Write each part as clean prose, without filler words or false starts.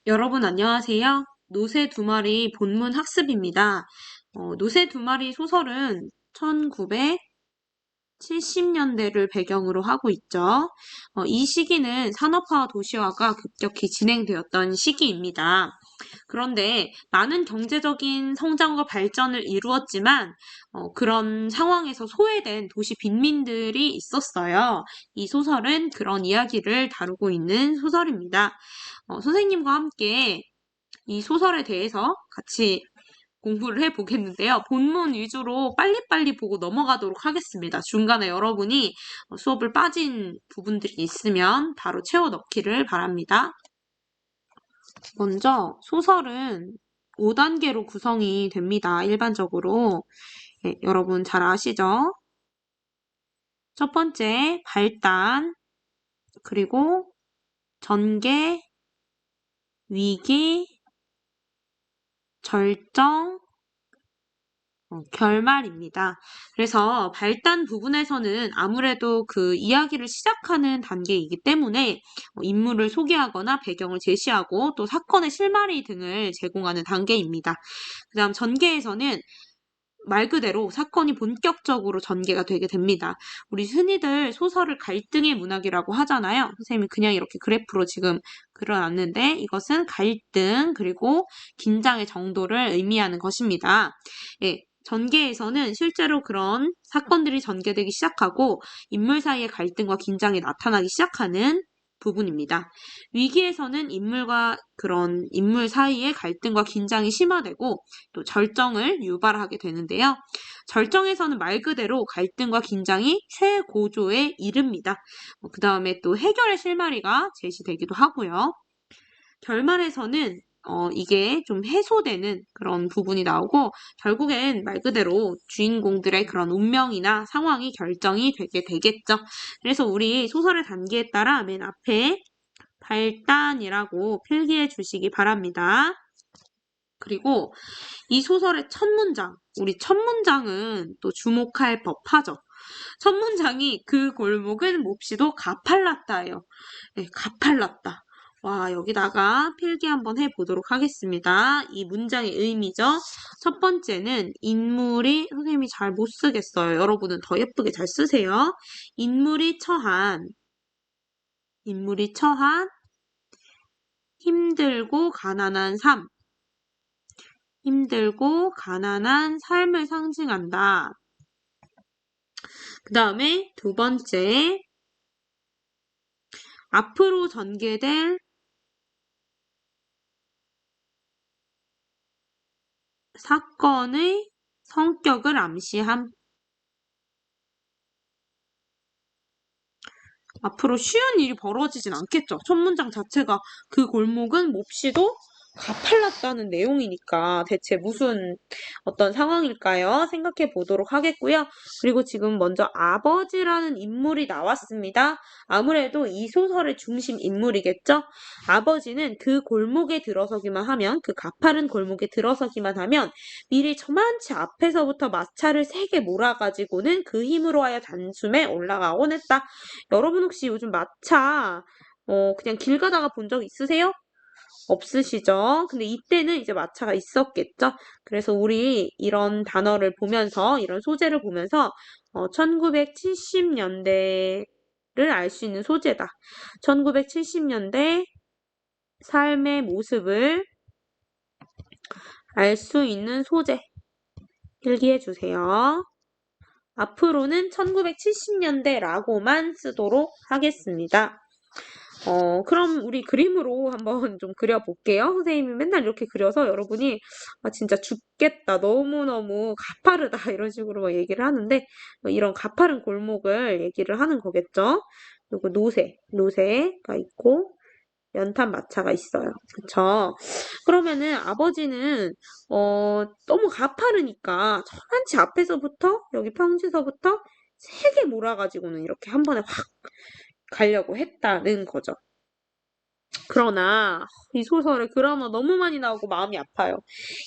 여러분 안녕하세요. 노새 두 마리 본문 학습입니다. 노새 두 마리 소설은 1970년대를 배경으로 하고 있죠. 이 시기는 산업화와 도시화가 급격히 진행되었던 시기입니다. 그런데 많은 경제적인 성장과 발전을 이루었지만 그런 상황에서 소외된 도시 빈민들이 있었어요. 이 소설은 그런 이야기를 다루고 있는 소설입니다. 선생님과 함께 이 소설에 대해서 같이 공부를 해보겠는데요. 본문 위주로 빨리빨리 보고 넘어가도록 하겠습니다. 중간에 여러분이 수업을 빠진 부분들이 있으면 바로 채워 넣기를 바랍니다. 먼저 소설은 5단계로 구성이 됩니다. 일반적으로. 여러분 잘 아시죠? 첫 번째, 발단, 그리고 전개, 위기, 절정, 결말입니다. 그래서 발단 부분에서는 아무래도 그 이야기를 시작하는 단계이기 때문에 인물을 소개하거나 배경을 제시하고 또 사건의 실마리 등을 제공하는 단계입니다. 그 다음 전개에서는 말 그대로 사건이 본격적으로 전개가 되게 됩니다. 우리 흔히들 소설을 갈등의 문학이라고 하잖아요. 선생님이 그냥 이렇게 그래프로 지금 그려놨는데 이것은 갈등 그리고 긴장의 정도를 의미하는 것입니다. 예, 전개에서는 실제로 그런 사건들이 전개되기 시작하고 인물 사이의 갈등과 긴장이 나타나기 시작하는 부분입니다. 위기에서는 인물과 그런 인물 사이의 갈등과 긴장이 심화되고 또 절정을 유발하게 되는데요. 절정에서는 말 그대로 갈등과 긴장이 최고조에 이릅니다. 그 다음에 또 해결의 실마리가 제시되기도 하고요. 결말에서는 이게 좀 해소되는 그런 부분이 나오고 결국엔 말 그대로 주인공들의 그런 운명이나 상황이 결정이 되게 되겠죠. 그래서 우리 소설의 단계에 따라 맨 앞에 발단이라고 필기해 주시기 바랍니다. 그리고 이 소설의 첫 문장, 우리 첫 문장은 또 주목할 법하죠. 첫 문장이 그 골목은 몹시도 가팔랐다예요. 네, 가팔랐다. 와, 여기다가 필기 한번 해보도록 하겠습니다. 이 문장의 의미죠. 첫 번째는 인물이, 선생님이 잘 못 쓰겠어요. 여러분은 더 예쁘게 잘 쓰세요. 인물이 처한 힘들고 가난한 삶, 힘들고 가난한 삶을 상징한다. 그 다음에 두 번째, 앞으로 전개될 사건의 성격을 암시함. 앞으로 쉬운 일이 벌어지진 않겠죠. 첫 문장 자체가 그 골목은 몹시도 가팔랐다는 내용이니까 대체 무슨 어떤 상황일까요? 생각해 보도록 하겠고요. 그리고 지금 먼저 아버지라는 인물이 나왔습니다. 아무래도 이 소설의 중심 인물이겠죠? 아버지는 그 골목에 들어서기만 하면, 그 가파른 골목에 들어서기만 하면 미리 저만치 앞에서부터 마차를 세게 몰아가지고는 그 힘으로 하여 단숨에 올라가곤 했다. 여러분 혹시 요즘 마차 그냥 길 가다가 본 적 있으세요? 없으시죠? 근데 이때는 이제 마차가 있었겠죠? 그래서 우리 이런 단어를 보면서, 이런 소재를 보면서 1970년대를 알 수 있는 소재다. 1970년대 삶의 모습을 알 수 있는 소재 필기해 주세요. 앞으로는 1970년대라고만 쓰도록 하겠습니다. 그럼 우리 그림으로 한번 좀 그려볼게요. 선생님이 맨날 이렇게 그려서 여러분이 진짜 죽겠다. 너무너무 가파르다. 이런 식으로 막 얘기를 하는데 이런 가파른 골목을 얘기를 하는 거겠죠. 그리고 노새가 있고 연탄 마차가 있어요. 그쵸? 그러면은 아버지는 너무 가파르니까 저만치 앞에서부터 여기 평지서부터 세게 몰아가지고는 이렇게 한 번에 확 가려고 했다는 거죠. 그러나 이 소설에 드라마 너무 많이 나오고 마음이 아파요.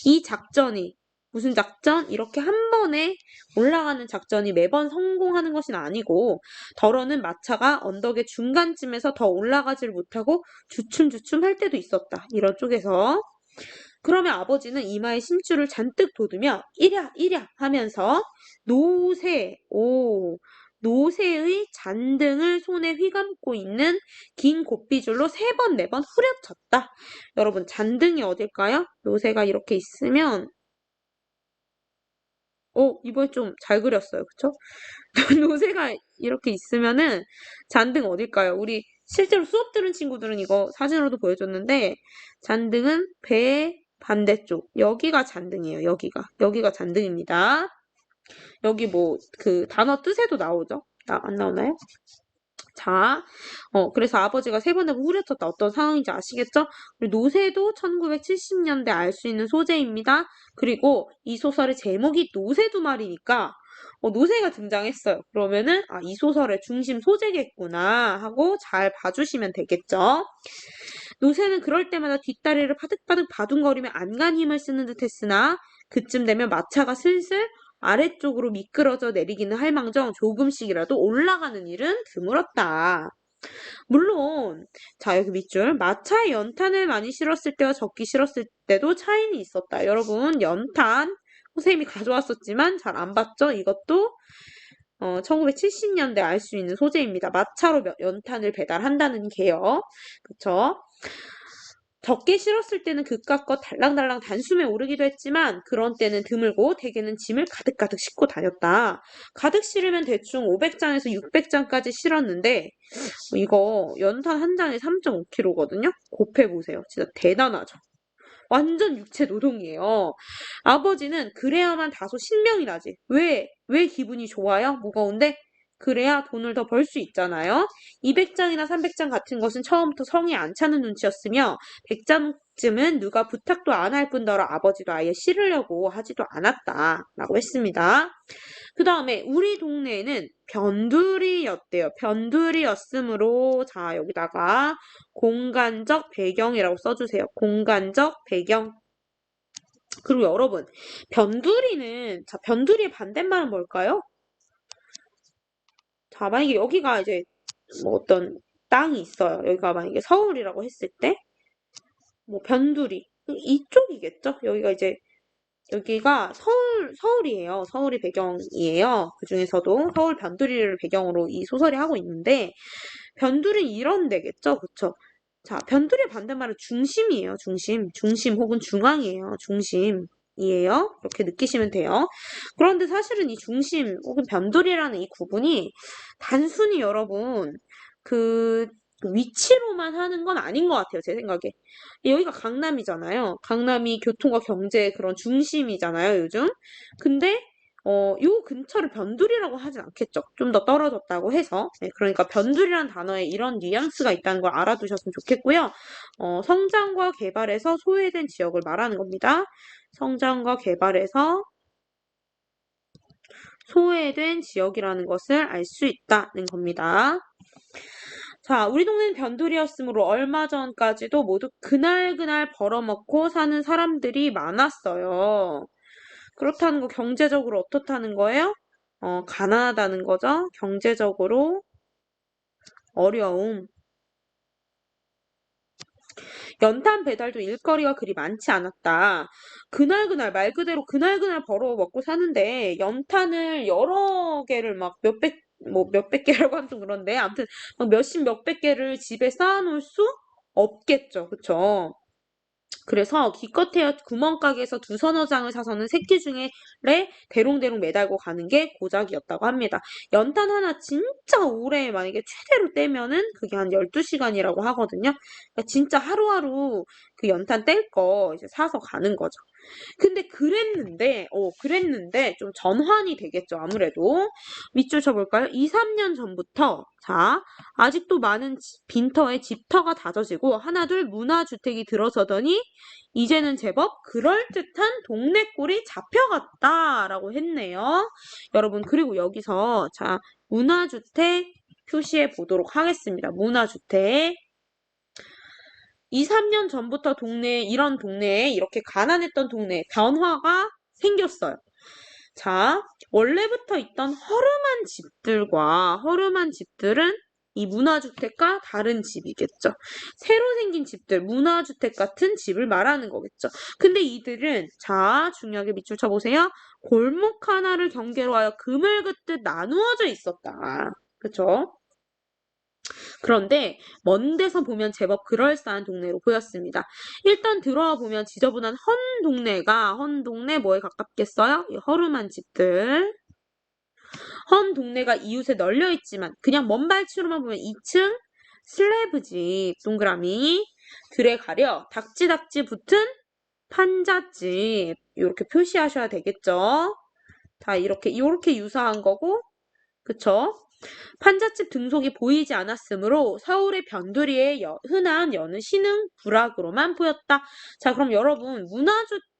이 작전이 무슨 작전? 이렇게 한 번에 올라가는 작전이 매번 성공하는 것은 아니고 덜어는 마차가 언덕의 중간쯤에서 더 올라가질 못하고 주춤주춤 할 때도 있었다. 이런 쪽에서. 그러면 아버지는 이마에 심줄을 잔뜩 돋우며 이랴 이랴 하면서 노새의 잔등을 손에 휘감고 있는 긴 고삐줄로 3번, 4번 후려쳤다. 여러분, 잔등이 어딜까요? 노새가 이렇게 있으면 이번에 좀 잘 그렸어요. 그쵸? 노새가 이렇게 있으면은 잔등 어딜까요? 우리 실제로 수업 들은 친구들은 이거 사진으로도 보여줬는데 잔등은 배 반대쪽. 여기가 잔등이에요. 여기가 잔등입니다. 여기 뭐 그 단어 뜻에도 나오죠? 안 나오나요? 자, 그래서 아버지가 3번 해보 후려쳤다. 어떤 상황인지 아시겠죠? 노새도 1970년대 알 수 있는 소재입니다. 그리고 이 소설의 제목이 노새 두 마리니까 노새가 등장했어요. 그러면은 이 소설의 중심 소재겠구나 하고 잘 봐주시면 되겠죠? 노새는 그럴 때마다 뒷다리를 파득파득 바둥거리며 안간 힘을 쓰는 듯 했으나 그쯤 되면 마차가 슬슬 아래쪽으로 미끄러져 내리기는 할망정 조금씩이라도 올라가는 일은 드물었다. 물론 자 여기 밑줄 마차에 연탄을 많이 실었을 때와 적기 실었을 때도 차이는 있었다. 여러분 연탄 선생님이 가져왔었지만 잘 안 봤죠? 이것도 1970년대 알 수 있는 소재입니다. 마차로 연탄을 배달한다는 게요. 그쵸? 적게 실었을 때는 그깟 달랑달랑 단숨에 오르기도 했지만 그런 때는 드물고 대개는 짐을 가득가득 싣고 다녔다. 가득 실으면 대충 500장에서 600장까지 실었는데 이거 연탄 한 장에 3.5kg거든요. 곱해보세요. 진짜 대단하죠. 완전 육체 노동이에요. 아버지는 그래야만 다소 신명이 나지. 왜 기분이 좋아요? 무거운데? 그래야 돈을 더 벌 수 있잖아요. 200장이나 300장 같은 것은 처음부터 성이 안 차는 눈치였으며 100장쯤은 누가 부탁도 안 할 뿐더러 아버지도 아예 실으려고 하지도 않았다라고 했습니다. 그 다음에 우리 동네에는 변두리였대요. 변두리였으므로 자 여기다가 공간적 배경이라고 써주세요. 공간적 배경. 그리고 여러분 변두리의 반대말은 뭘까요? 자 만약에 여기가 이제 뭐 어떤 땅이 있어요. 여기가 만약에 서울이라고 했을 때 뭐 변두리 이쪽이겠죠? 여기가 서울이에요. 서울이 배경이에요. 그 중에서도 서울 변두리를 배경으로 이 소설이 하고 있는데, 변두리 이런 데겠죠? 그쵸? 자, 변두리의 반대말은 중심이에요. 중심 혹은 중앙이에요. 중심이에요. 이렇게 느끼시면 돼요. 그런데 사실은 이 중심 혹은 변두리라는 이 구분이 단순히 여러분, 그 위치로만 하는 건 아닌 것 같아요. 제 생각에. 여기가 강남이잖아요. 강남이 교통과 경제의 그런 중심이잖아요, 요즘. 근데 요 근처를 변두리라고 하진 않겠죠. 좀 더 떨어졌다고 해서. 네, 그러니까 변두리라는 단어에 이런 뉘앙스가 있다는 걸 알아두셨으면 좋겠고요. 성장과 개발에서 소외된 지역을 말하는 겁니다. 성장과 개발에서 소외된 지역이라는 것을 알 수 있다는 겁니다. 자, 우리 동네는 변두리였으므로 얼마 전까지도 모두 그날그날 벌어먹고 사는 사람들이 많았어요. 그렇다는 거 경제적으로 어떻다는 거예요? 가난하다는 거죠. 경제적으로 어려움. 연탄 배달도 일거리가 그리 많지 않았다. 그날그날 말 그대로 그날그날 벌어 먹고 사는데 연탄을 여러 개를 막 몇백 개라고 하면 좀 그런데 아무튼 막 몇백 개를 집에 쌓아놓을 수 없겠죠. 그쵸? 그래서 기껏해야 구멍가게에서 두서너 장을 사서는 새끼 중에 대롱대롱 매달고 가는 게 고작이었다고 합니다. 연탄 하나 진짜 오래 만약에 최대로 떼면은 그게 한 12시간이라고 하거든요. 그러니까 진짜 하루하루 그 연탄 뗄 거 이제 사서 가는 거죠. 근데 그랬는데 좀 전환이 되겠죠. 아무래도 밑줄 쳐볼까요? 2, 3년 전부터 자 아직도 많은 빈터에 집터가 다져지고 하나둘 문화주택이 들어서더니 이제는 제법 그럴듯한 동네 꼴이 잡혀갔다라고 했네요. 여러분 그리고 여기서 자 문화주택 표시해 보도록 하겠습니다. 문화주택 2, 3년 전부터 이런 동네에 이렇게 가난했던 동네 변화가 생겼어요. 자, 원래부터 있던 허름한 집들은 이 문화주택과 다른 집이겠죠. 새로 생긴 집들, 문화주택 같은 집을 말하는 거겠죠. 근데 이들은, 자, 중요하게 밑줄 쳐보세요. 골목 하나를 경계로 하여 그물 긋듯 나누어져 있었다. 그쵸? 그런데 먼 데서 보면 제법 그럴싸한 동네로 보였습니다. 일단 들어와 보면 지저분한 헌 동네 뭐에 가깝겠어요? 이 허름한 집들. 헌 동네가 이웃에 널려 있지만 그냥 먼 발치로만 보면 2층 슬래브집 동그라미 들에 가려 닥지닥지 붙은 판잣집 이렇게 표시하셔야 되겠죠. 자, 이렇게 유사한 거고, 그쵸? 판잣집 등속이 보이지 않았으므로 서울의 변두리에 흔한 여느 신흥 부락으로만 보였다. 자, 그럼 여러분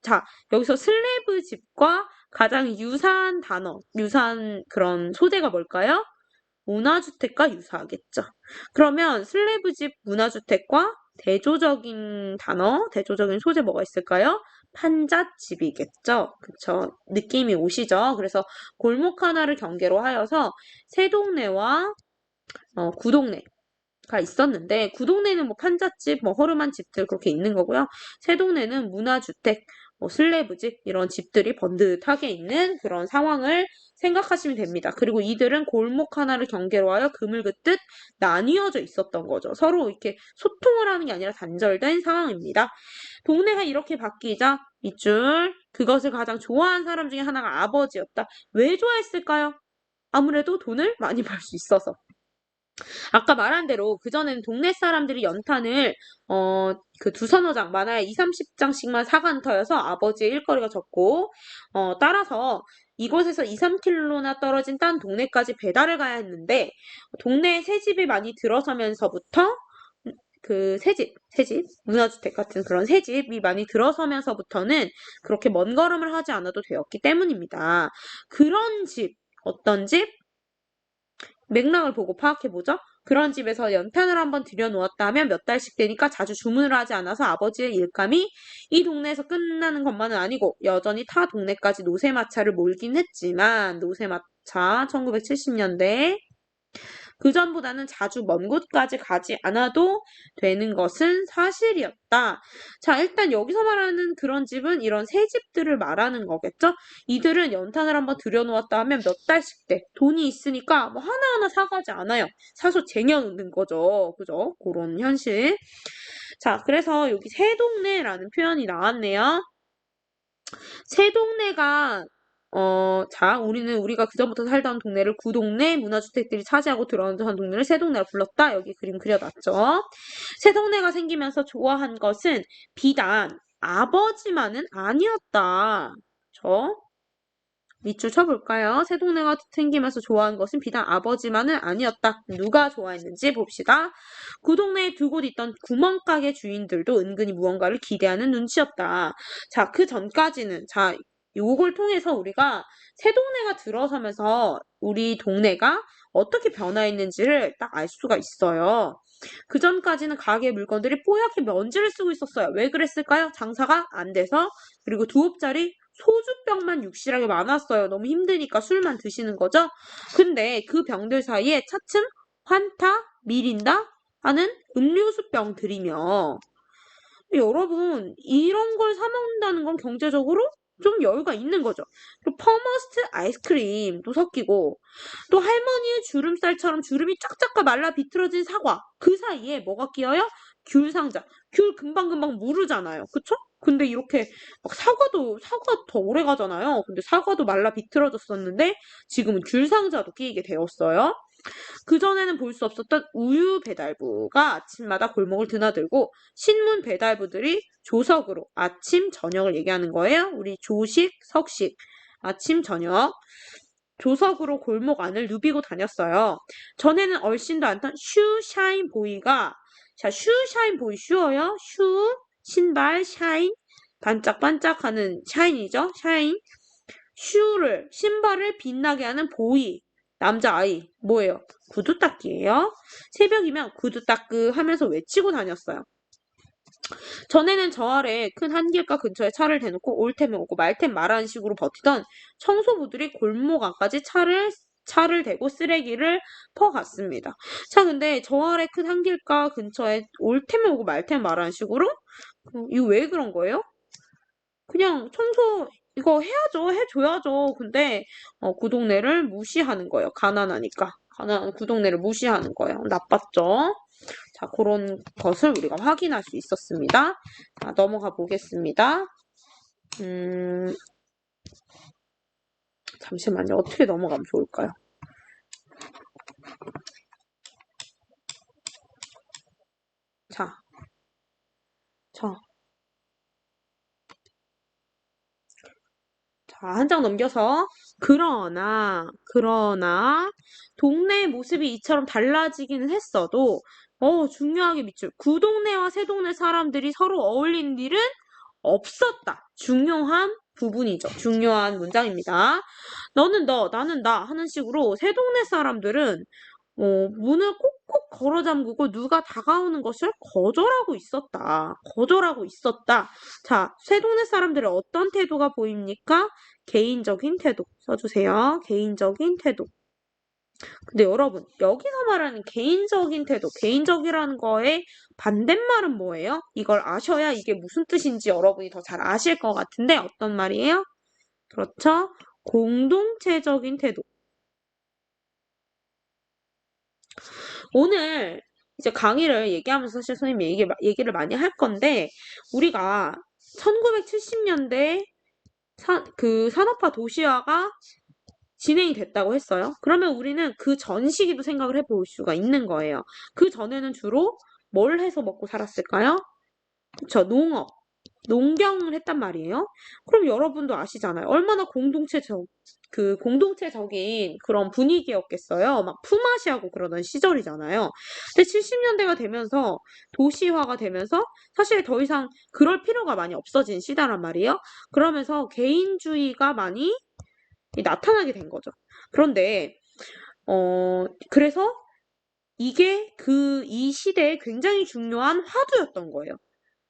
자, 여기서 슬래브 집과 가장 유사한 그런 소재가 뭘까요? 문화주택과 유사하겠죠. 그러면 슬래브집 문화주택과 대조적인 소재 뭐가 있을까요? 판잣집이겠죠. 그쵸. 느낌이 오시죠? 그래서 골목 하나를 경계로 하여서 세동네와 구동네가 있었는데 구동네는 뭐 판잣집, 뭐 허름한 집들 그렇게 있는 거고요. 세동네는 문화주택, 뭐 슬래브집 이런 집들이 번듯하게 있는 그런 상황을 생각하시면 됩니다. 그리고 이들은 골목 하나를 경계로 하여 그물 긋듯 나뉘어져 있었던 거죠. 서로 이렇게 소통을 하는 게 아니라 단절된 상황입니다. 동네가 이렇게 바뀌자 밑줄 그것을 가장 좋아한 사람 중에 하나가 아버지였다. 왜 좋아했을까요? 아무래도 돈을 많이 벌 수 있어서. 아까 말한 대로 그전에는 동네 사람들이 연탄을 그 두서너 장 많아야 2, 30장씩만 사간 터여서 아버지의 일거리가 적고 따라서 이곳에서 2, 3km나 떨어진 딴 동네까지 배달을 가야 했는데 동네에 새집이 많이 들어서면서부터 그 새집, 문화주택 같은 그런 새집이 많이 들어서면서부터는 그렇게 먼 걸음을 하지 않아도 되었기 때문입니다. 그런 집, 어떤 집? 맥락을 보고 파악해보죠. 그런 집에서 연탄을 한번 들여놓았다 하면 몇 달씩 되니까 자주 주문을 하지 않아서 아버지의 일감이 이 동네에서 끝나는 것만은 아니고 여전히 타 동네까지 노새마차를 몰긴 했지만 노새마차 1970년대 그전보다는 자주 먼 곳까지 가지 않아도 되는 것은 사실이었다. 자, 일단 여기서 말하는 그런 집은 이런 새 집들을 말하는 거겠죠? 이들은 연탄을 한번 들여놓았다 하면 몇 달씩 돼. 돈이 있으니까 뭐 하나하나 사가지 않아요. 사서 쟁여놓는 거죠. 그죠? 그런 현실. 자, 그래서 여기 새 동네라는 표현이 나왔네요. 새 동네가 자, 우리가 그전부터 살던 동네를 구동네 문화주택들이 차지하고 들어선 동네를 새 동네라 불렀다. 여기 그림 그려놨죠. 새 동네가 생기면서 좋아한 것은 비단 아버지만은 아니었다. 밑줄 쳐볼까요? 새 동네가 생기면서 좋아한 것은 비단 아버지만은 아니었다. 누가 좋아했는지 봅시다. 그 동네에 두 곳 있던 구멍가게 주인들도 은근히 무언가를 기대하는 눈치였다. 자, 그 전까지는 요걸 통해서 우리가 새 동네가 들어서면서 우리 동네가 어떻게 변화했는지를 딱 알 수가 있어요. 그 전까지는 가게 물건들이 뽀얗게 먼지를 쓰고 있었어요. 왜 그랬을까요? 장사가 안 돼서. 그리고 두옵짜리 소주병만 육실하게 많았어요. 너무 힘드니까 술만 드시는 거죠. 근데 그 병들 사이에 차츰 환타, 미린다 하는 음료수 병들이며 여러분 이런 걸 사 먹는다는 건 경제적으로 좀 여유가 있는 거죠. 그리고 퍼머스트 아이스크림도 섞이고 또 할머니의 주름살처럼 주름이 쫙쫙 말라 비틀어진 사과 그 사이에 뭐가 끼어요? 귤 상자. 귤 금방금방 무르잖아요. 그쵸? 근데 이렇게 막 사과 더 오래 가잖아요. 근데 사과도 말라 비틀어졌었는데 지금은 귤 상자도 끼이게 되었어요. 그전에는 볼 수 없었던 우유 배달부가 아침마다 골목을 드나들고 신문 배달부들이 조석으로 아침, 저녁을 얘기하는 거예요. 우리 조식, 석식, 아침, 저녁. 조석으로 골목 안을 누비고 다녔어요. 전에는 얼씬도 않던 슈샤인 보이가 슈샤인 보이 쉬워요. 신발, 샤인, 반짝반짝하는 샤인이죠. 샤인. 신발을 빛나게 하는 보이. 남자아이. 뭐예요? 구두 닦기예요. 새벽이면 구두 닦으 하면서 외치고 다녔어요. 전에는 저 아래 큰 한길가 근처에 차를 대놓고 올 테면 오고 말 테면 말하는 식으로 버티던 청소부들이 골목 안까지 차를 대고 쓰레기를 퍼갔습니다. 자, 근데 저 아래 큰 한길가 근처에 올 테면 오고 말 테면 말하는 식으로? 이거 왜 그런 거예요? 그냥 청소 이거 해야죠. 해줘야죠. 근데 그 동네를 무시하는 거예요. 가난하니까. 가난한 그 동네를 무시하는 거예요. 나빴죠? 자, 그런 것을 우리가 확인할 수 있었습니다. 자, 넘어가 보겠습니다. 잠시만요. 어떻게 넘어가면 좋을까요? 자, 자, 한 장 넘겨서 그러나 동네의 모습이 이처럼 달라지기는 했어도 중요하게 밑줄 그 동네와 새 동네 사람들이 서로 어울리는 일은 없었다. 중요한 부분이죠. 중요한 문장입니다. 너는 너, 나는 나 하는 식으로 새 동네 사람들은 문을 꼭꼭 걸어 잠그고 누가 다가오는 것을 거절하고 있었다. 거절하고 있었다. 자, 새 동네 사람들의 어떤 태도가 보입니까? 개인적인 태도. 써주세요. 개인적인 태도. 근데 여러분, 여기서 말하는 개인적인 태도, 개인적이라는 거의 반대말은 뭐예요? 이걸 아셔야 이게 무슨 뜻인지 여러분이 더 잘 아실 것 같은데 어떤 말이에요? 그렇죠? 공동체적인 태도. 오늘 이제 강의를 얘기하면서 사실 선생님이 얘기를 많이 할 건데, 우리가 1970년대 그 산업화 도시화가 진행이 됐다고 했어요. 그러면 우리는 그 전 시기도 생각을 해볼 수가 있는 거예요. 그 전에는 주로 뭘 해서 먹고 살았을까요? 그쵸, 농경을 했단 말이에요. 그럼 여러분도 아시잖아요. 얼마나 공동체적인 그런 분위기였겠어요. 막 품앗이하고 그러던 시절이잖아요. 근데 70년대가 되면서 도시화가 되면서 사실 더 이상 그럴 필요가 많이 없어진 시대란 말이에요. 그러면서 개인주의가 많이 나타나게 된 거죠. 그런데 그래서 이게 이 시대에 굉장히 중요한 화두였던 거예요.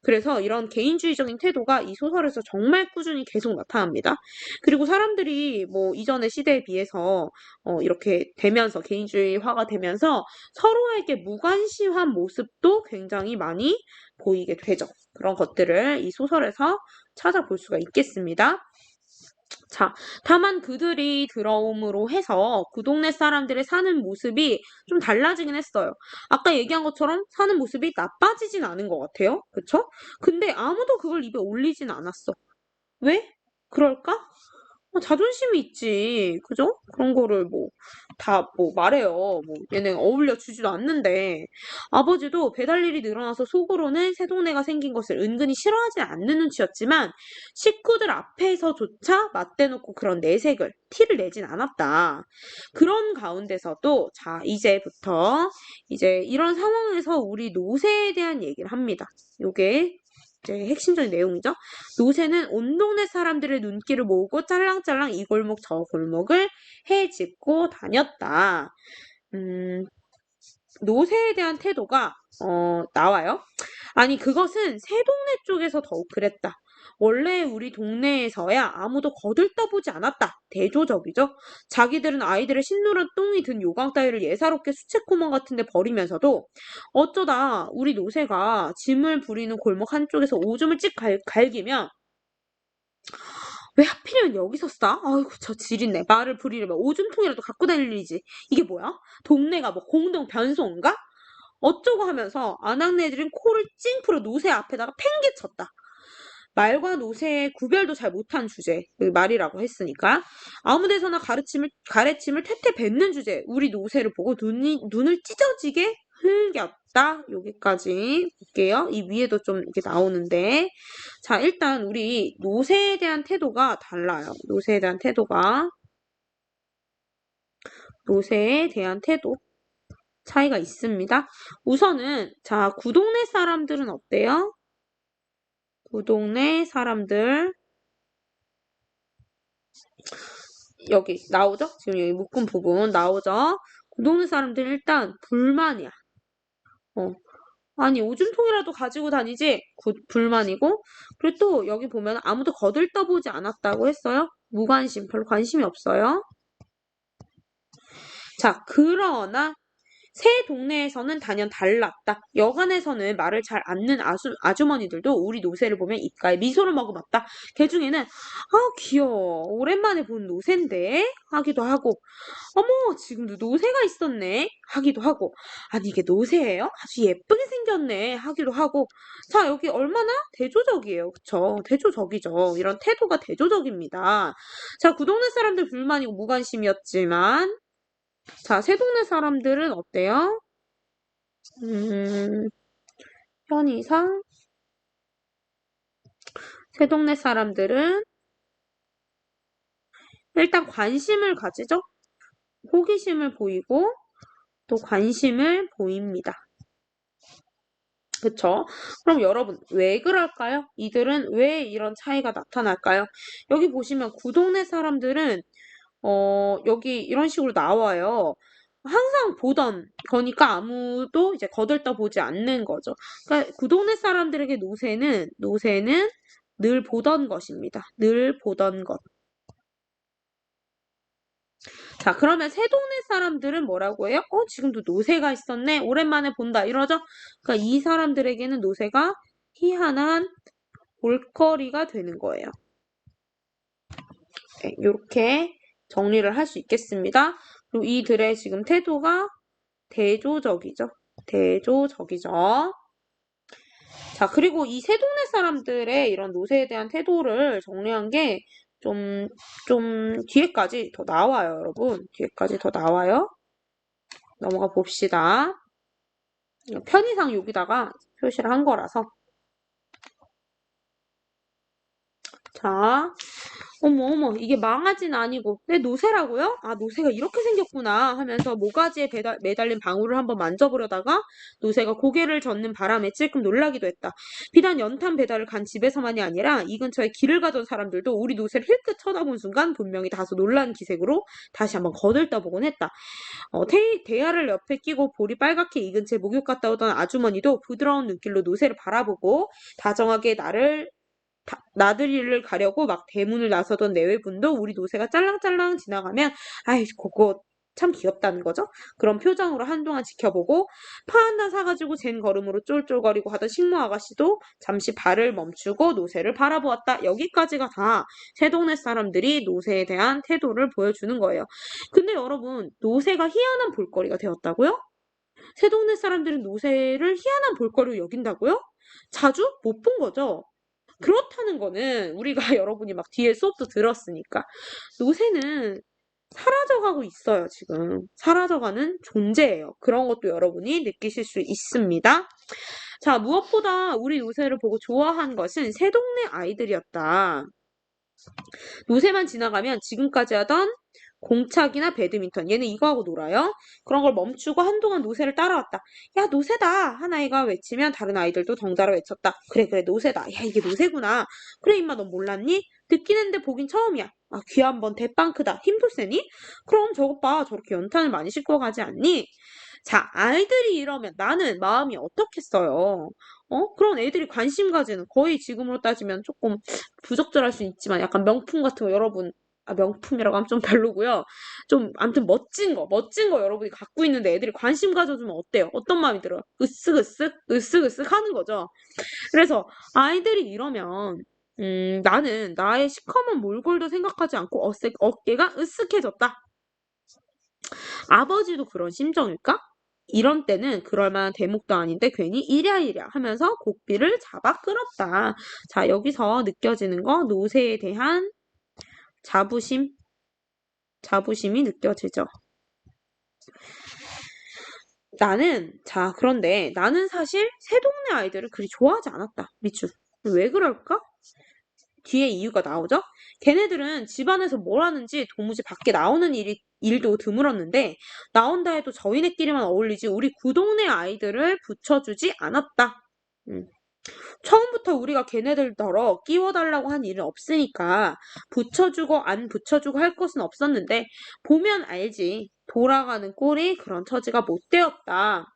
그래서 이런 개인주의적인 태도가 이 소설에서 정말 꾸준히 계속 나타납니다. 그리고 사람들이 뭐 이전의 시대에 비해서 이렇게 되면서 개인주의화가 되면서 서로에게 무관심한 모습도 굉장히 많이 보이게 되죠. 그런 것들을 이 소설에서 찾아볼 수가 있겠습니다. 자, 다만 그들이 들어옴으로 해서 그 동네 사람들의 사는 모습이 좀 달라지긴 했어요. 아까 얘기한 것처럼 사는 모습이 나빠지진 않은 것 같아요. 그쵸? 근데 아무도 그걸 입에 올리진 않았어. 왜? 그럴까? 자존심이 있지. 그죠? 그런 거를 말해요. 얘네 어울려 주지도 않는데. 아버지도 배달 일이 늘어나서 속으로는 새 동네가 생긴 것을 은근히 싫어하지 않는 눈치였지만 식구들 앞에서조차 맞대놓고 그런 내색을, 티를 내진 않았다. 그런 가운데서도 자, 이제 이런 상황에서 우리 노세에 대한 얘기를 합니다. 요게 이제 핵심적인 내용이죠. 노새는 온 동네 사람들의 눈길을 모으고 짤랑짤랑 이 골목 저 골목을 헤집고 다녔다. 노새에 대한 태도가 나와요. 아니 그것은 새 동네 쪽에서 더욱 그랬다. 원래 우리 동네에서야 아무도 거들떠보지 않았다. 대조적이죠. 자기들은 아이들의 신노란 똥이 든 요강 따위를 예사롭게 수채구멍 같은 데 버리면서도 어쩌다 우리 노새가 짐을 부리는 골목 한쪽에서 오줌을 찍 갈기면 왜 하필이면 여기서 싸? 아이고 저 지린내. 말을 부리려면 오줌통이라도 갖고 다닐 일이지. 이게 뭐야? 동네가 뭐 공동 변소인가? 어쩌고 하면서 아낙네들은 코를 찡 풀어 노새 앞에다가 팽개쳤다. 말과 노새의 구별도 잘 못한 주제, 말이라고 했으니까. 아무데서나 가래침을 태태 뱉는 주제, 우리 노새를 보고 눈을 찢어지게 흘겼다. 여기까지 볼게요. 이 위에도 좀 이렇게 나오는데. 자, 일단 우리 노새에 대한 태도가 달라요. 노새에 대한 태도. 차이가 있습니다. 우선은, 자, 구동네 사람들은 어때요? 구동네 사람들. 여기 나오죠? 지금 여기 묶은 부분 나오죠? 구동네 사람들 일단 불만이야. 아니, 오줌통이라도 가지고 다니지? 불만이고. 그리고 또 여기 보면 아무도 거들떠보지 않았다고 했어요. 무관심, 별로 관심이 없어요. 자, 그러나 새 동네에서는 단연 달랐다. 여관에서는 말을 잘 않는 아주머니들도 우리 노새를 보면 입가에 미소를 머금었다. 그 중에는 귀여워. 오랜만에 본 노새인데? 하기도 하고 어머 지금도 노새가 있었네? 하기도 하고 아니 이게 노새예요? 아주 예쁘게 생겼네? 하기도 하고 자 여기 얼마나 대조적이에요. 그쵸? 대조적이죠. 이런 태도가 대조적입니다. 자, 그 동네 사람들 불만이고 무관심이었지만 자, 새 동네 사람들은 어때요? 편의상 새 동네 사람들은 일단 관심을 가지죠. 호기심을 보이고 또 관심을 보입니다. 그쵸? 그럼 여러분 왜 그럴까요? 이들은 왜 이런 차이가 나타날까요? 여기 보시면 구 동네 사람들은 여기 이런 식으로 나와요. 항상 보던 거니까 아무도 이제 거들떠 보지 않는 거죠. 그러니까 구 동네 사람들에게 노새는 늘 보던 것입니다. 늘 보던 것. 자, 그러면 새 동네 사람들은 뭐라고 해요? 지금도 노새가 있었네. 오랜만에 본다. 이러죠? 그러니까 이 사람들에게는 노새가 희한한 볼거리가 되는 거예요. 네, 이렇게 정리를 할 수 있겠습니다. 그리고 이들의 지금 태도가 대조적이죠. 대조적이죠. 자, 그리고 이 새 동네 사람들의 이런 노새에 대한 태도를 정리한 게 좀 뒤에까지 더 나와요, 여러분. 뒤에까지 더 나와요. 넘어가 봅시다. 편의상 여기다가 표시를 한 거라서. 자, 어머, 이게 망아지는 아니고, 내 노새라고요? 아, 노새가 이렇게 생겼구나 하면서 모가지에 매달린 방울을 한번 만져보려다가 노새가 고개를 젓는 바람에 찔끔 놀라기도 했다. 비단 연탄 배달을 간 집에서만이 아니라 이 근처에 길을 가던 사람들도 우리 노새를 힐끗 쳐다본 순간 분명히 다소 놀란 기색으로 다시 한번 거들떠보곤 했다. 대야를 옆에 끼고 볼이 빨갛게 익은 채 목욕 갔다 오던 아주머니도 부드러운 눈길로 노새를 바라보고 다정하게 나들이를 가려고 막 대문을 나서던 내외분도 우리 노새가 짤랑짤랑 지나가면 아이 그거 참 귀엽다는 거죠. 그런 표정으로 한동안 지켜보고 파 하나 사가지고 잰 걸음으로 쫄쫄거리고 하던 식모 아가씨도 잠시 발을 멈추고 노새를 바라보았다. 여기까지가 다 새 동네 사람들이 노새에 대한 태도를 보여주는 거예요. 근데 여러분 노새가 희한한 볼거리가 되었다고요? 새 동네 사람들은 노새를 희한한 볼거리로 여긴다고요? 자주 못 본 거죠. 그렇다는 거는 우리가 여러분이 막 뒤에 수업도 들었으니까 노새는 사라져가고 있어요, 지금. 사라져가는 존재예요. 그런 것도 여러분이 느끼실 수 있습니다. 자, 무엇보다 우리 노새를 보고 좋아한 것은 새 동네 아이들이었다. 노새만 지나가면 지금까지 하던 공차기나 배드민턴 얘는 이거 하고 놀아요. 그런 걸 멈추고 한동안 노새를 따라왔다. 야 노새다 한 아이가 외치면 다른 아이들도 덩달아 외쳤다. 그래 노새다. 야 이게 노새구나. 그래 임마 넌 몰랐니? 듣긴 했는데 보긴 처음이야. 아 귀 한번 대빵 크다. 힘도 세니? 그럼 저것 봐 저렇게 연탄을 많이 싣고 가지 않니? 자 아이들이 이러면 나는 마음이 어떻겠어요. 그런 애들이 관심 가지는 거의 지금으로 따지면 조금 부적절할 수 있지만 약간 명품 같은 거 여러분 명품이라고 하면 좀 별로고요. 좀 아무튼 멋진 거 여러분이 갖고 있는데 애들이 관심 가져주면 어때요? 어떤 마음이 들어요? 으쓱으쓱 하는 거죠. 그래서 아이들이 이러면 나는 나의 시커먼 몰골도 생각하지 않고 어깨가 으쓱해졌다. 아버지도 그런 심정일까? 이런 때는 그럴 만한 대목도 아닌데 괜히 이랴이랴 하면서 고삐를 잡아 끌었다. 자, 여기서 느껴지는 거 노새에 대한 자부심이 느껴지죠. 그런데 나는 사실 새 동네 아이들을 그리 좋아하지 않았다. 미추. 왜 그럴까? 뒤에 이유가 나오죠? 걔네들은 집안에서 뭘 하는지 도무지 밖에 나오는 일도 드물었는데 나온다 해도 저희네끼리만 어울리지 우리 구동네 아이들을 붙여주지 않았다. 처음부터 우리가 걔네들더러 끼워달라고 한 일은 없으니까 붙여주고 안 붙여주고 할 것은 없었는데 보면 알지. 돌아가는 꼴이 그런 처지가 못 되었다.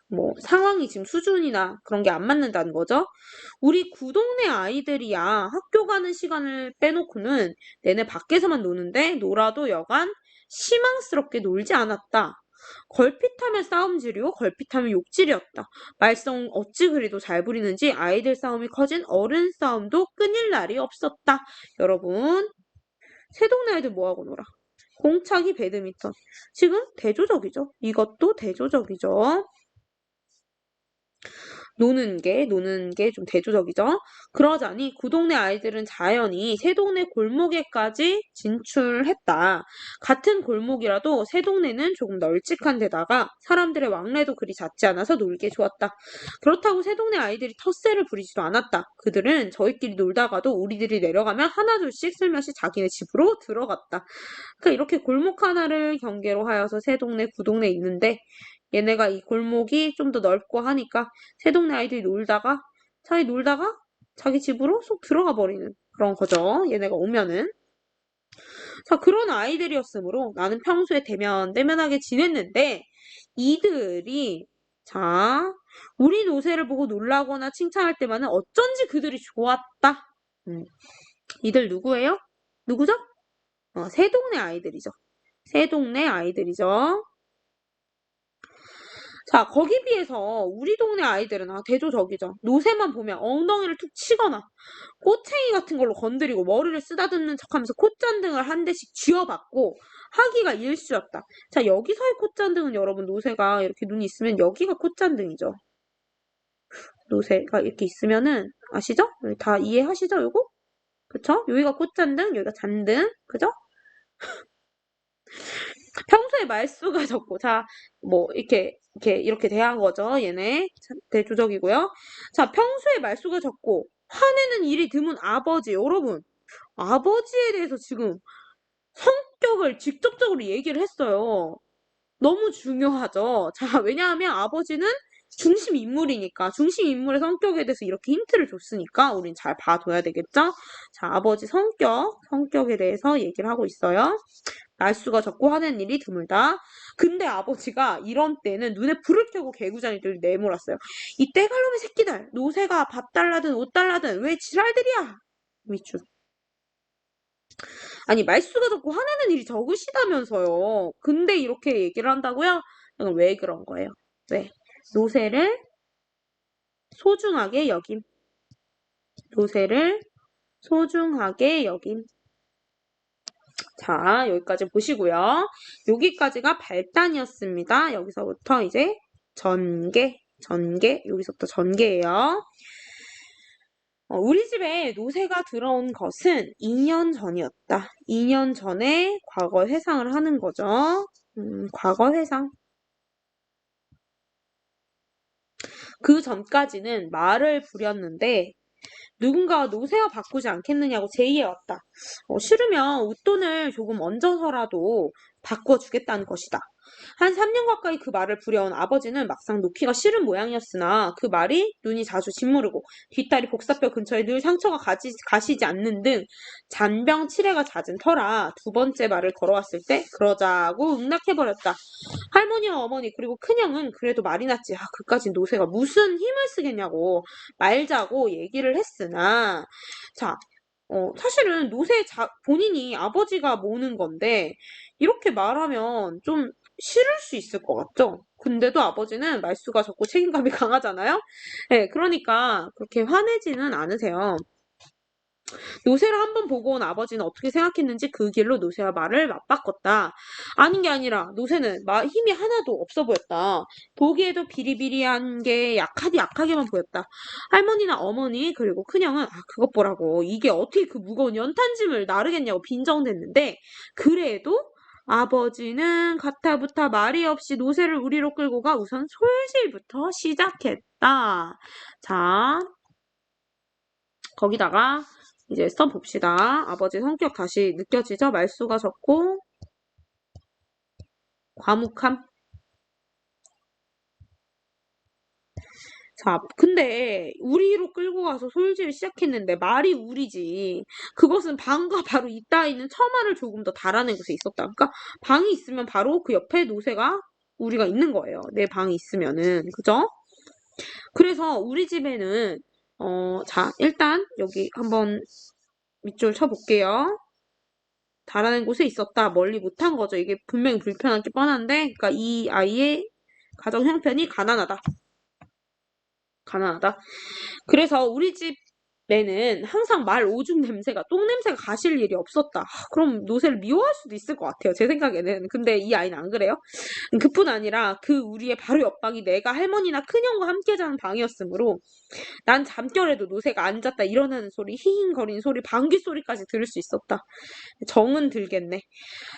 뭐 상황이 지금 수준이나 그런 게 안 맞는다는 거죠. 우리 구동네 아이들이야 학교 가는 시간을 빼놓고는 내내 밖에서만 노는데 놀아도 여간 희망스럽게 놀지 않았다. 걸핏하면 싸움질이요, 걸핏하면 욕질이었다. 말썽 어찌 그리도 잘 부리는지 아이들 싸움이 커진 어른 싸움도 끊일 날이 없었다. 여러분, 새 동네 아이들 뭐하고 놀아? 공차기 배드민턴. 지금 대조적이죠. 이것도 대조적이죠. 노는 게 좀 대조적이죠. 그러자니 그 동네 아이들은 자연히 새 동네 골목에까지 진출했다. 같은 골목이라도 새 동네는 조금 널찍한 데다가 사람들의 왕래도 그리 잦지 않아서 놀기에 좋았다. 그렇다고 새 동네 아이들이 텃세를 부리지도 않았다. 그들은 저희끼리 놀다가도 우리들이 내려가면 하나둘씩 슬며시 자기네 집으로 들어갔다. 그러니까 이렇게 골목 하나를 경계로 하여서 새 동네, 구 동네 있는데 얘네가 이 골목이 좀 더 넓고 하니까 새 동네 아이들이 놀다가 자기 집으로 쏙 들어가 버리는 그런 거죠. 얘네가 오면은. 자, 그런 아이들이었으므로 나는 평소에 대면대면하게 지냈는데 이들이 자, 우리 노새를 보고 놀라거나 칭찬할 때만은 어쩐지 그들이 좋았다. 이들 누구예요? 누구죠? 새 동네 아이들이죠. 새 동네 아이들이죠. 자, 거기 비해서 우리 동네 아이들은 대조적이죠. 노새만 보면 엉덩이를 툭 치거나 꼬챙이 같은 걸로 건드리고 머리를 쓰다듬는 척하면서 콧잔등을 한 대씩 쥐어받고 하기가 일쑤였다. 자, 여기서의 콧잔등은 여러분 노새가 이렇게 눈이 있으면 여기가 콧잔등이죠. 노새가 이렇게 있으면은 아시죠? 다 이해하시죠? 요거? 그쵸? 여기가 콧잔등, 여기가 잔등, 그죠? 평소에 말수가 적고, 자, 뭐, 이렇게 대한 거죠. 얘네. 대조적이고요. 자, 평소에 말수가 적고, 화내는 일이 드문 아버지. 여러분, 아버지에 대해서 지금 성격을 직접적으로 얘기를 했어요. 너무 중요하죠. 자, 왜냐하면 아버지는 중심 인물이니까, 중심 인물의 성격에 대해서 이렇게 힌트를 줬으니까, 우린 잘 봐둬야 되겠죠? 자, 아버지 성격에 대해서 얘기를 하고 있어요. 말수가 적고 화내는 일이 드물다. 근데 아버지가 이런 때는 눈에 불을 켜고 개구장이들 내몰았어요. 이 떼갈놈의 새끼들, 노새가 밥 달라든 옷 달라든 왜 지랄들이야? 밑줄. 아니 말수가 적고 화내는 일이 적으시다면서요. 근데 이렇게 얘기를 한다고요? 이건 왜 그런 거예요? 왜? 노새를 소중하게 여김. 노새를 소중하게 여김. 자, 여기까지 보시고요. 여기까지가 발단이었습니다. 여기서부터 이제 전개, 여기서부터 전개예요. 우리 집에 노새가 들어온 것은 2년 전이었다. 2년 전에 과거 회상을 하는 거죠. 과거 회상. 그 전까지는 말을 부렸는데 누군가 노새와 바꾸지 않겠느냐고 제의해왔다. 싫으면 웃돈을 조금 얹어서라도 바꿔주겠다는 것이다. 한 3년 가까이 그 말을 부려온 아버지는 막상 놓기가 싫은 모양이었으나 그 말이 눈이 자주 짓무르고 뒷다리 복사뼈 근처에 늘 상처가 가시지 않는 등 잔병 치레가 잦은 터라 두 번째 말을 걸어왔을 때 그러자고 응낙해버렸다. 할머니와 어머니 그리고 큰형은 그래도 말이 낫지. 그까진 노새가 무슨 힘을 쓰겠냐고 말자고 얘기를 했으나 자 사실은 노새 본인이 아버지가 모는 건데 이렇게 말하면 좀 싫을 수 있을 것 같죠? 근데도 아버지는 말수가 적고 책임감이 강하잖아요? 네, 그러니까 그렇게 화내지는 않으세요. 노새를 한번 보고 온 아버지는 어떻게 생각했는지 그 길로 노새와 말을 맞바꿨다. 아닌 게 아니라 노새는 힘이 하나도 없어 보였다. 보기에도 비리비리한 게 약하게만 보였다. 할머니나 어머니 그리고 큰형은 그것 보라고 이게 어떻게 그 무거운 연탄짐을 나르겠냐고 빈정댔는데 그래도 아버지는 가타부타 말이 없이 노새를 우리로 끌고 가 우선 솔질부터 시작했다. 자, 거기다가 이제 써봅시다. 아버지 성격 다시 느껴지죠? 말수가 적고 과묵함. 자, 근데 우리로 끌고 가서 솔질을 시작했는데 말이 우리지. 그것은 방과 바로 이따 있는 처마를 조금 더 달아낸 곳에 있었다. 그러니까 방이 있으면 바로 그 옆에 노새가 우리가 있는 거예요. 내 방이 있으면은. 그죠? 그래서 우리 집에는 자, 일단 여기 한번 밑줄 쳐볼게요. 달아낸 곳에 있었다. 멀리 못한 거죠. 이게 분명히 불편한 게 뻔한데, 그러니까 이 아이의 가정 형편이 가난하다. 가난하다. 그래서 우리 집에는 항상 말 오줌 냄새가, 똥 냄새가 가실 일이 없었다. 그럼 노새를 미워할 수도 있을 것 같아요. 제 생각에는. 근데 이 아이는 안 그래요. 그뿐 아니라 그 우리의 바로 옆방이 내가 할머니나 큰형과 함께 자는 방이었으므로 난 잠결에도 노새가 앉았다 일어나는 소리, 히힝거리는 소리, 방귀 소리까지 들을 수 있었다. 정은 들겠네.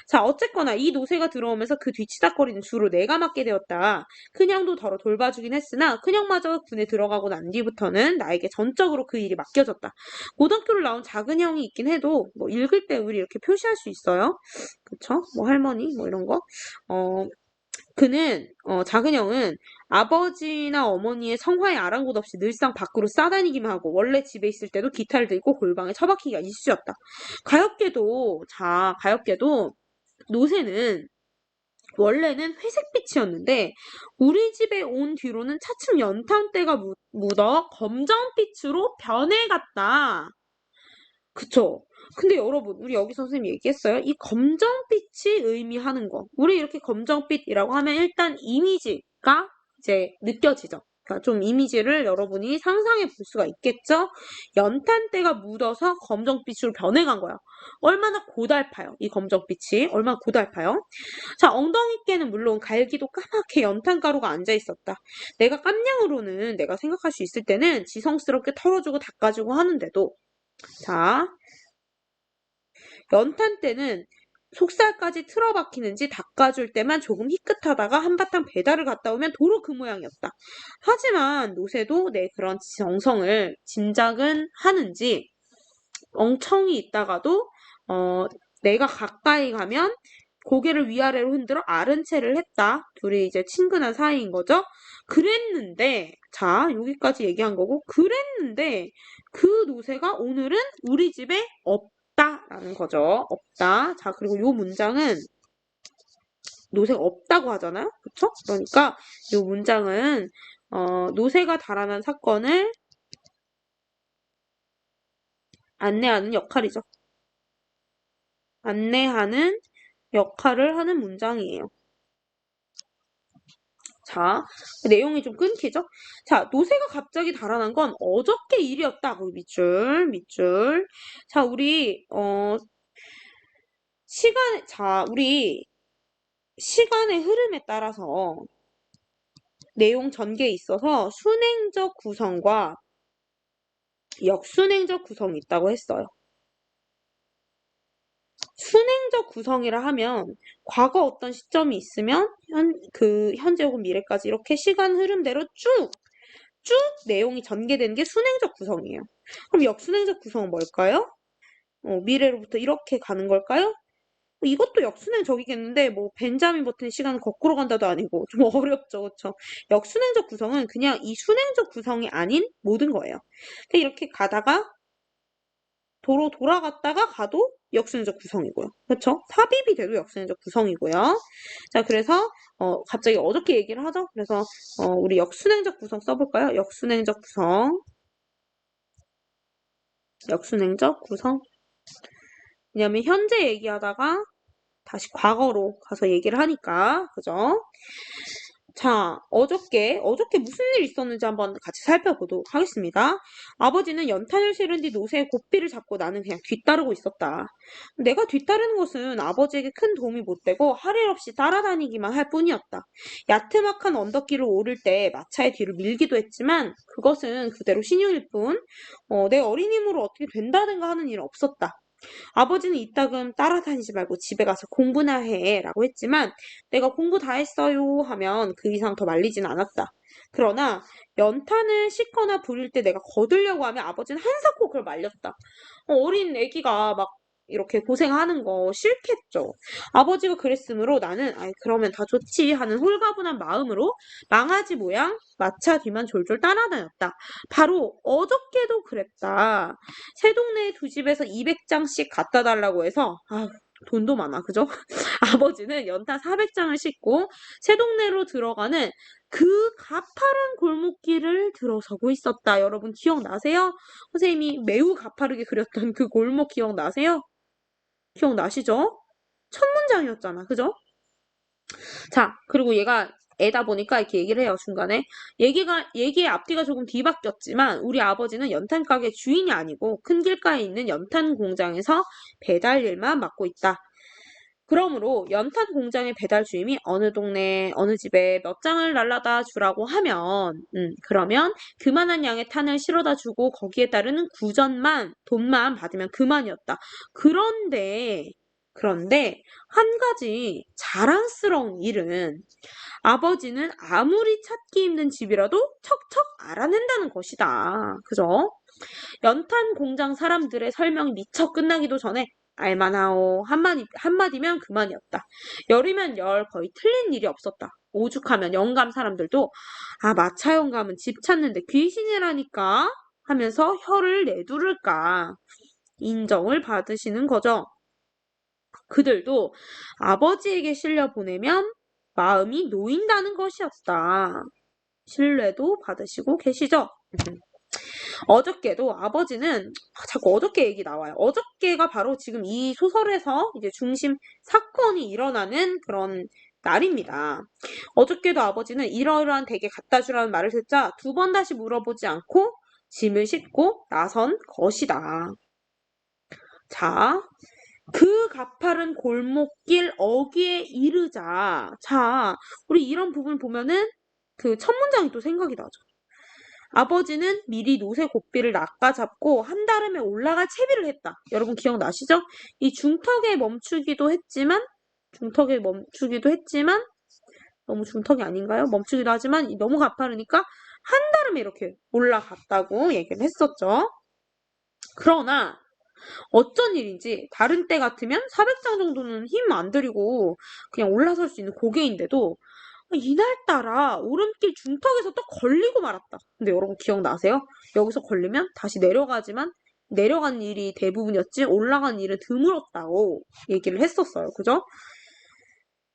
자, 어쨌거나 이 노새가 들어오면서 그 뒤치다거리는 주로 내가 맡게 되었다. 큰형도 더러 돌봐주긴 했으나 큰형마저 군에 들어가고 난 뒤부터는 나에게 전적으로 그 일이 맡겨졌다. 고등학교를 나온 작은 형이 있긴 해도 뭐 읽을 때 우리 이렇게 표시할 수 있어요. 그쵸? 뭐 할머니 뭐 이런 거. 그는 작은 형은 아버지나 어머니의 성화에 아랑곳 없이 늘상 밖으로 싸다니기만 하고 원래 집에 있을 때도 기타를 들고 골방에 처박히기가 일쑤였다. 가엾게도 노새는 원래는 회색빛이었는데 우리 집에 온 뒤로는 차츰 연탄때가 묻어 검정빛으로 변해갔다. 그쵸? 근데 여러분, 우리 여기서 선생님이 얘기했어요. 이 검정빛이 의미하는 거. 우리 이렇게 검정빛이라고 하면 일단 이미지가 이제 느껴지죠. 그러니까 좀 이미지를 여러분이 상상해 볼 수가 있겠죠? 연탄때가 묻어서 검정빛으로 변해간 거야. 얼마나 고달파요, 이 검정빛이. 얼마나 고달파요? 자, 엉덩이께는 물론 갈기도 까맣게 연탄가루가 앉아 있었다. 내가 깜냥으로는 내가 생각할 수 있을 때는 지성스럽게 털어주고 닦아주고 하는데도 자, 연탄때는 속살까지 틀어박히는지 닦아줄 때만 조금 희끗하다가 한바탕 배달을 갔다 오면 도로 그 모양이었다. 하지만 노새도 내 그런 정성을 짐작은 하는지 엉청이 있다가도 내가 가까이 가면 고개를 위아래로 흔들어 아른 체를 했다. 둘이 이제 친근한 사이인 거죠. 그랬는데 자, 여기까지 얘기한 거고 그랬는데 그 노새가 오늘은 우리 집에 없다라는 거죠. 없다. 자, 그리고 요 문장은 노새가 없다고 하잖아요. 그쵸? 그러니까 요 문장은 노새가 달아난 사건을 안내하는 역할이죠. 안내하는 역할을 하는 문장이에요. 자, 내용이 좀 끊기죠? 자, 노새가 갑자기 달아난 건 어저께 일이었다. 밑줄. 자, 우리 시간의 흐름에 따라서 내용 전개에 있어서 순행적 구성과 역순행적 구성이 있다고 했어요. 순행적 구성이라 하면 과거 어떤 시점이 있으면 현재 혹은 미래까지 이렇게 시간 흐름대로 쭉 내용이 전개되는 게 순행적 구성이에요. 그럼 역순행적 구성은 뭘까요? 미래로부터 이렇게 가는 걸까요? 이것도 역순행적이겠는데 뭐 벤자민 버튼의 시간은 거꾸로 간다도 아니고 좀 어렵죠, 그렇죠? 역순행적 구성은 그냥 이 순행적 구성이 아닌 모든 거예요. 이렇게 가다가 도로 돌아갔다가 가도 역순행적 구성이고요. 그렇죠? 삽입이 돼도 역순행적 구성이고요. 자, 그래서 갑자기 어저께 얘기를 하죠. 그래서 우리 역순행적 구성 써볼까요? 역순행적 구성. 역순행적 구성. 왜냐면 현재 얘기하다가 다시 과거로 가서 얘기를 하니까. 그죠? 자, 어저께 무슨 일이 있었는지 한번 같이 살펴보도록 하겠습니다. 아버지는 연탄을 실은 뒤 노새의 고삐를 잡고 나는 그냥 뒤따르고 있었다. 내가 뒤따르는 것은 아버지에게 큰 도움이 못 되고 할 일 없이 따라다니기만 할 뿐이었다. 야트막한 언덕길을 오를 때 마차의 뒤를 밀기도 했지만 그것은 그대로 신용일 뿐 내 어린 힘으로 어떻게 된다든가 하는 일은 없었다. 아버지는 이따금 따라다니지 말고 집에 가서 공부나 해 라고 했지만 내가 공부 다 했어요 하면 그 이상 더 말리진 않았다. 그러나 연탄을 씻거나 부릴 때 내가 거두려고 하면 아버지는 한사코 그걸 말렸다. 어린 애기가 막 이렇게 고생하는 거 싫겠죠. 아버지가 그랬으므로 나는 그러면 다 좋지 하는 홀가분한 마음으로 망아지 모양 마차 뒤만 졸졸 따라다녔다. 바로 어저께도 그랬다. 새 동네에 두 집에서 200장씩 갖다 달라고 해서 돈도 많아, 그죠? 아버지는 연탄 400장을 싣고 새동네로 들어가는 그 가파른 골목길을 들어서고 있었다. 여러분 기억나세요? 선생님이 매우 가파르게 그렸던 그 골목 기억나세요? 기억나시죠? 첫 문장이었잖아. 그죠? 자, 그리고 얘가 애다 보니까 이렇게 얘기를 해요, 중간에. 얘기의 앞뒤가 조금 뒤바뀌었지만, 우리 아버지는 연탄 가게 주인이 아니고, 큰 길가에 있는 연탄 공장에서 배달 일만 맡고 있다. 그러므로 연탄 공장의 배달 주임이 어느 동네, 어느 집에 몇 장을 날라다 주라고 하면, 그러면 그만한 양의 탄을 실어다 주고 거기에 따르는 돈만 받으면 그만이었다. 그런데, 한 가지 자랑스러운 일은 아버지는 아무리 찾기 힘든 집이라도 척척 알아낸다는 것이다. 그죠? 연탄 공장 사람들의 설명이 미처 끝나기도 전에 알만하오 한마디면 그만이었다. 열이면 열 거의 틀린 일이 없었다. 오죽하면 영감 사람들도 마차 영감은 집 찾는데 귀신이라니까 하면서 혀를 내두를까 인정을 받으시는 거죠. 그들도 아버지에게 실려 보내면 마음이 놓인다는 것이었다. 신뢰도 받으시고 계시죠? 어저께도 아버지는 자꾸 어저께 얘기 나와요. 어저께가 바로 지금 이 소설에서 이제 중심 사건이 일어나는 그런 날입니다. 어저께도 아버지는 이러이러한 댁에 갖다 주라는 말을 듣자 2번 다시 물어보지 않고 짐을 싣고 나선 것이다. 자, 그 가파른 골목길 어귀에 이르자. 자, 우리 이런 부분 보면은 그 첫 문장이 또 생각이 나죠. 아버지는 미리 노새 고삐를 낚아잡고 한다름에 올라갈 채비를 했다. 여러분 기억나시죠? 이 중턱에 멈추기도 했지만 너무 중턱이 아닌가요? 멈추기도 하지만 너무 가파르니까 한다름에 이렇게 올라갔다고 얘기를 했었죠. 그러나 어쩐 일인지 다른 때 같으면 400장 정도는 힘 안 들이고 그냥 올라설 수 있는 고개인데도 이날따라 오름길 중턱에서 또 걸리고 말았다. 근데 여러분 기억나세요? 여기서 걸리면 다시 내려간 일이 대부분이었지 올라간 일은 드물었다고 얘기를 했었어요. 그죠?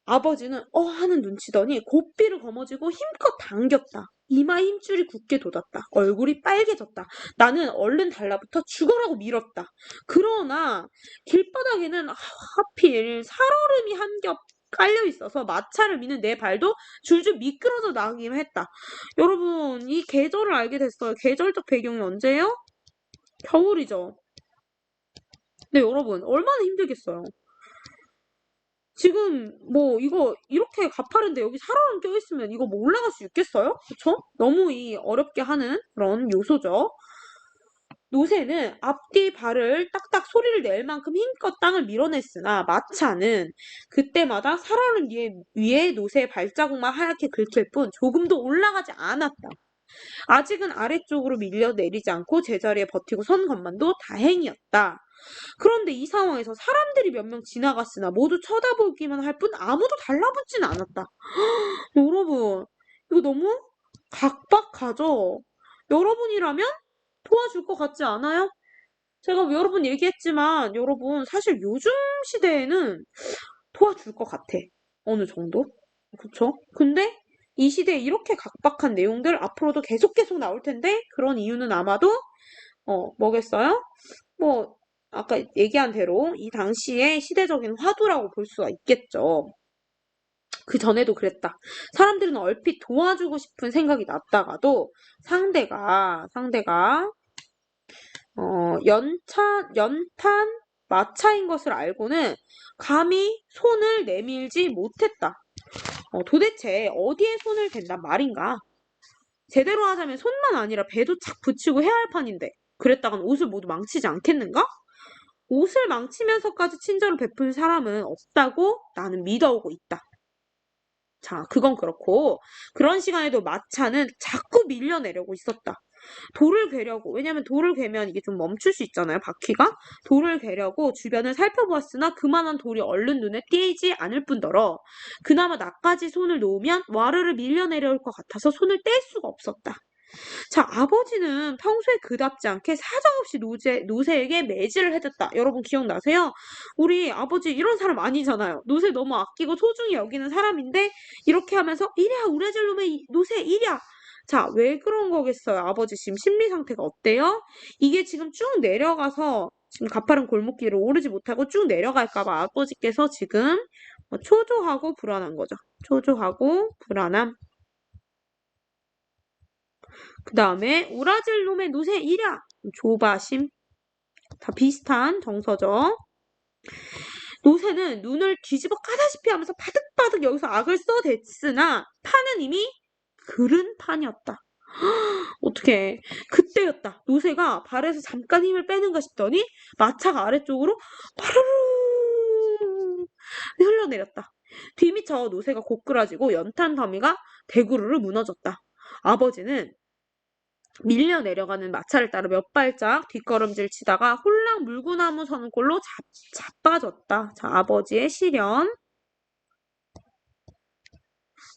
아버지는 하는 눈치더니 고삐를 거머쥐고 힘껏 당겼다. 이마 힘줄이 굳게 돋았다. 얼굴이 빨개졌다. 나는 얼른 달라붙어 죽어라고 밀었다. 그러나 길바닥에는 하필 살얼음이 한 겹 깔려 있어서 마차를 미는 내 발도 줄줄 미끄러져 나가기만 했다. 여러분, 이 계절을 알게 됐어요. 계절적 배경이 언제예요? 겨울이죠. 네, 여러분, 얼마나 힘들겠어요. 지금 뭐 이거 이렇게 가파른데 여기 살얼음 껴있으면 이거 뭐 올라갈 수 있겠어요? 그쵸? 너무 어렵게 하는 그런 요소죠. 노새는 앞뒤 발을 딱딱 소리를 낼 만큼 힘껏 땅을 밀어냈으나 마차는 그때마다 살얼음 위에 노새의 발자국만 하얗게 긁힐 뿐 조금도 올라가지 않았다. 아직은 아래쪽으로 밀려 내리지 않고 제자리에 버티고 선 것만도 다행이었다. 그런데 이 상황에서 사람들이 몇 명 지나갔으나 모두 쳐다보기만 할 뿐 아무도 달라붙진 않았다. 여러분, 이거 너무 각박하죠? 여러분이라면 도와줄 것 같지 않아요? 제가 여러 분 얘기했지만 여러분 사실 요즘 시대에는 도와줄 것 같아. 어느 정도? 그쵸? 근데 이 시대에 이렇게 각박한 내용들 앞으로도 계속 나올 텐데 그런 이유는 아마도 뭐겠어요? 뭐 아까 얘기한 대로 이 당시의 시대적인 화두라고 볼 수가 있겠죠. 그 전에도 그랬다. 사람들은 얼핏 도와주고 싶은 생각이 났다가도 상대가 연탄 마차인 것을 알고는 감히 손을 내밀지 못했다. 도대체 어디에 손을 댄단 말인가? 제대로 하자면 손만 아니라 배도 착 붙이고 해야 할 판인데 그랬다간 옷을 모두 망치지 않겠는가? 옷을 망치면서까지 친절을 베푼 사람은 없다고 나는 믿어오고 있다. 자, 그건 그렇고 그런 시간에도 마차는 자꾸 밀려내려고 있었다. 돌을 괴려고, 왜냐면 돌을 괴면 이게 좀 멈출 수 있잖아요, 바퀴가. 돌을 괴려고 주변을 살펴보았으나 그만한 돌이 얼른 눈에 띄지 않을 뿐더러 그나마 나까지 손을 놓으면 와르르 밀려내려올 것 같아서 손을 뗄 수가 없었다. 자, 아버지는 평소에 그답지 않게 사정없이 노새에게 매질을 해댔다. 여러분 기억나세요? 우리 아버지 이런 사람 아니잖아요. 노새 너무 아끼고 소중히 여기는 사람인데 이렇게 하면서 이랴 우라질 놈의 노새 이랴. 자, 왜 그런 거겠어요? 아버지 지금 심리 상태가 어때요? 이게 지금 쭉 내려가서 지금 가파른 골목길을 오르지 못하고 쭉 내려갈까 봐 아버지께서 지금 초조하고 불안한 거죠. 초조하고 불안함. 그 다음에 우라질 놈의 노새 이랴. 조바심. 다 비슷한 정서죠. 노새는 눈을 뒤집어 까다시피 하면서 바득바득 여기서 악을 써댔으나 판은 이미 그른 판이었다. 어떡해. 그때였다. 노새가 발에서 잠깐 힘을 빼는가 싶더니 마차가 아래쪽으로 파르르 흘러내렸다. 뒤미쳐 노새가 고꾸라지고 연탄 더미가 대구르르 무너졌다. 아버지는 밀려 내려가는 마차를 따라 몇 발짝 뒷걸음질 치다가 홀랑 물구나무 서는 꼴로 자빠졌다. 자, 아버지의 시련.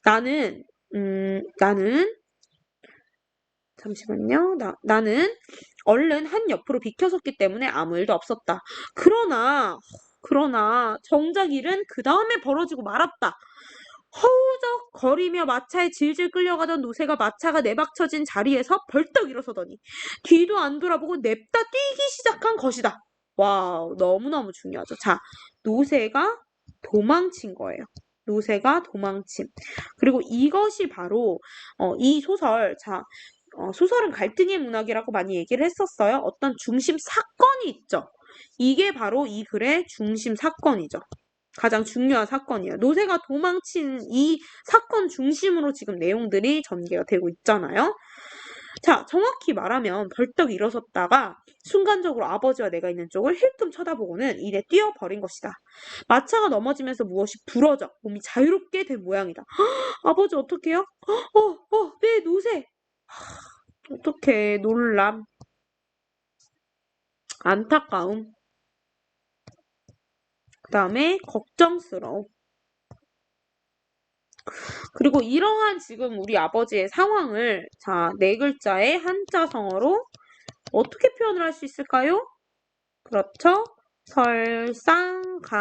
나는 잠시만요. 나는 얼른 한 옆으로 비켜섰기 때문에 아무 일도 없었다. 그러나 정작 일은 그 다음에 벌어지고 말았다. 허우적 거리며 마차에 질질 끌려가던 노새가 마차가 내박쳐진 자리에서 벌떡 일어서더니 뒤도 안 돌아보고 냅다 뛰기 시작한 것이다. 와우, 너무너무 중요하죠. 자, 노새가 도망친 거예요. 노새가 도망침. 그리고 이것이 바로 이 소설, 자, 소설은 갈등의 문학이라고 많이 얘기를 했었어요. 어떤 중심 사건이 있죠. 이게 바로 이 글의 중심 사건이죠. 가장 중요한 사건이에요. 노새가 도망친 이 사건 중심으로 지금 내용들이 전개가 되고 있잖아요. 자, 정확히 말하면 벌떡 일어섰다가 순간적으로 아버지와 내가 있는 쪽을 힐끔 쳐다보고는 이내 뛰어버린 것이다. 마차가 넘어지면서 무엇이 부러져 몸이 자유롭게 된 모양이다. 아버지 어떡해요? 네, 노새. 어떡해, 놀람. 안타까움. 그 다음에 걱정스러움. 그리고 이러한 지금 우리 아버지의 상황을 자, 네 글자의 한자성어로 어떻게 표현을 할 수 있을까요? 그렇죠? 설상가상.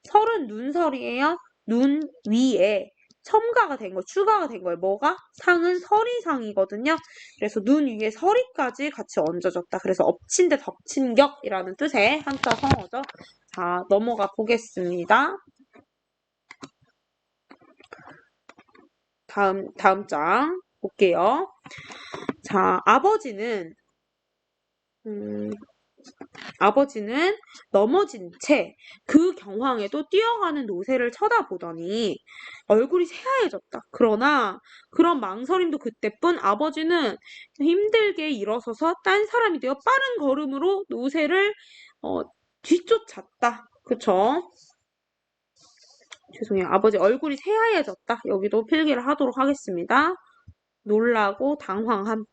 설은 눈설이에요. 눈 위에 첨가가 된 거, 추가가 된 거예요. 뭐가? 상은 설이상이거든요. 그래서 눈 위에 설이까지 같이 얹어졌다. 그래서 엎친 데 덮친 격이라는 뜻의 한자 성어죠. 자, 넘어가 보겠습니다. 다음 장 볼게요. 자, 아버지는 넘어진 채 그 경황에도 뛰어가는 노새를 쳐다보더니 얼굴이 새하얘졌다. 그러나 그런 망설임도 그때뿐 아버지는 힘들게 일어서서 딴 사람이 되어 빠른 걸음으로 노새를 뒤쫓았다. 그쵸? 죄송해요. 아버지 얼굴이 새하얘졌다. 여기도 필기를 하도록 하겠습니다. 놀라고 당황함.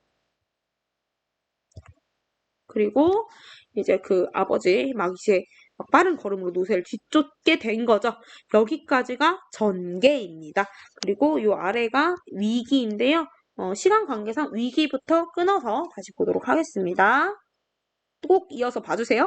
그리고 이제 그 아버지 막 이제 빠른 걸음으로 노새를 뒤쫓게 된 거죠. 여기까지가 전개입니다. 그리고 요 아래가 위기인데요. 시간 관계상 위기부터 끊어서 다시 보도록 하겠습니다. 꼭 이어서 봐주세요.